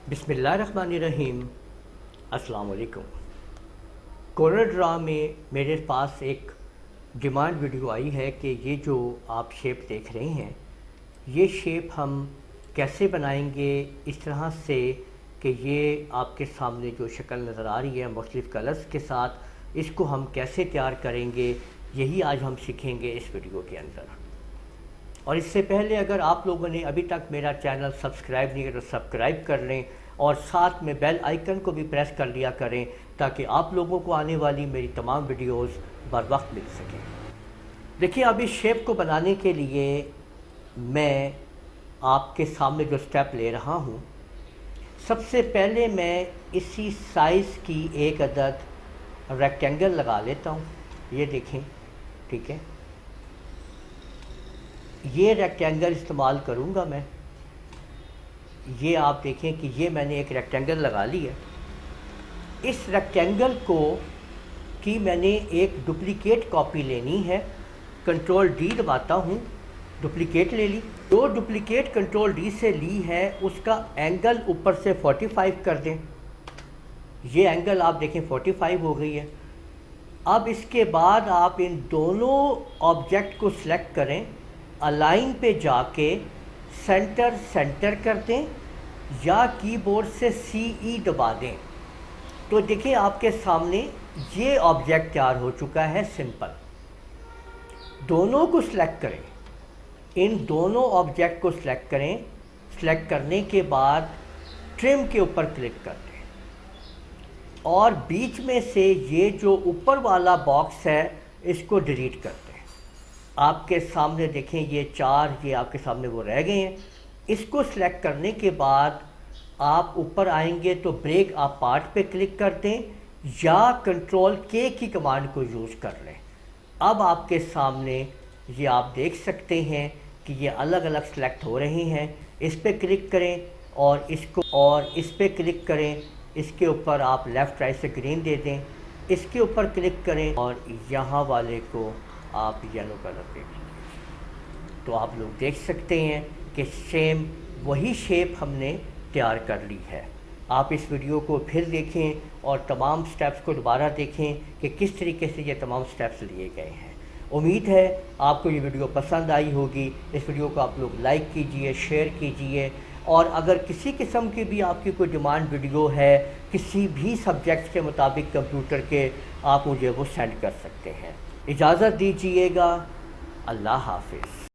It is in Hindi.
बिस्मिल्लाहिर्रहमानिर्रहीम। अस्सलाम वालेकुम। कोरल ड्रा में मेरे पास एक डिमांड वीडियो आई है कि ये जो आप शेप देख रहे हैं, ये शेप हम कैसे बनाएंगे इस तरह से कि ये आपके सामने जो शक्ल नज़र आ रही है मुख्तलिफ़ कलर्स के साथ, इसको हम कैसे तैयार करेंगे, यही आज हम सीखेंगे इस वीडियो के अंदर। और इससे पहले अगर आप लोगों ने अभी तक मेरा चैनल सब्सक्राइब नहीं किया तो सब्सक्राइब कर लें और साथ में बेल आइकन को भी प्रेस कर लिया करें ताकि आप लोगों को आने वाली मेरी तमाम वीडियोस बर वक्त मिल सकें। देखिए, अब इस शेप को बनाने के लिए मैं आपके सामने जो स्टेप ले रहा हूँ, सबसे पहले मैं इसी साइज़ की एक अदद रेक्टेंगल लगा लेता हूँ। ये देखें, ठीक है, ये रेक्टेंगल इस्तेमाल करूँगा मैं। ये आप देखें कि ये मैंने एक रेक्टेंगल लगा ली है। इस रेक्टेंगल को की मैंने एक डुप्लीकेट कॉपी लेनी है। कंट्रोल डी दबाता हूँ, डुप्लीकेट ले ली। जो डुप्लीकेट कंट्रोल डी से ली है उसका एंगल ऊपर से 45 कर दें। ये एंगल आप देखें 45 हो गई है। अब इसके बाद आप इन दोनों ऑब्जेक्ट को सिलेक्ट करें, अलाइन पे जाके सेंटर कर दें या कीबोर्ड से CE दबा दें। तो देखिए आपके सामने ये ऑब्जेक्ट तैयार हो चुका है सिंपल। दोनों को सिलेक्ट करें, इन दोनों ऑब्जेक्ट को सिलेक्ट करें। सिलेक्ट करने के बाद ट्रिम के ऊपर क्लिक कर दें और बीच में से ये जो ऊपर वाला बॉक्स है इसको डिलीट कर दें। आपके सामने देखें ये चार, ये आपके सामने वो रह गए हैं। इसको सिलेक्ट करने के बाद आप ऊपर आएंगे तो ब्रेक आप पार्ट पे क्लिक कर दें या कंट्रोल K की कमांड को यूज़ कर लें। अब आपके सामने ये आप देख सकते हैं कि ये अलग अलग सेलेक्ट हो रहे हैं। इस पे क्लिक करें और इस पे क्लिक करें। इसके ऊपर आप लेफ़्ट राइट से ग्रीन दे दें। इसके ऊपर क्लिक करें और यहाँ वाले को आप येलो कलर दे दीजिए। तो आप लोग देख सकते हैं कि सेम वही शेप हमने तैयार कर ली है। आप इस वीडियो को फिर देखें और तमाम स्टेप्स को दोबारा देखें कि किस तरीके से ये तमाम स्टेप्स लिए गए हैं। उम्मीद है आपको ये वीडियो पसंद आई होगी। इस वीडियो को आप लोग लाइक कीजिए, शेयर कीजिए और अगर किसी किस्म की भी आपकी कोई डिमांड वीडियो है किसी भी सब्जेक्ट के मुताबिक कंप्यूटर के, आप मुझे वो सेंड कर सकते हैं। इजाज़त दीजिएगा। अल्लाह हाफ़िज़।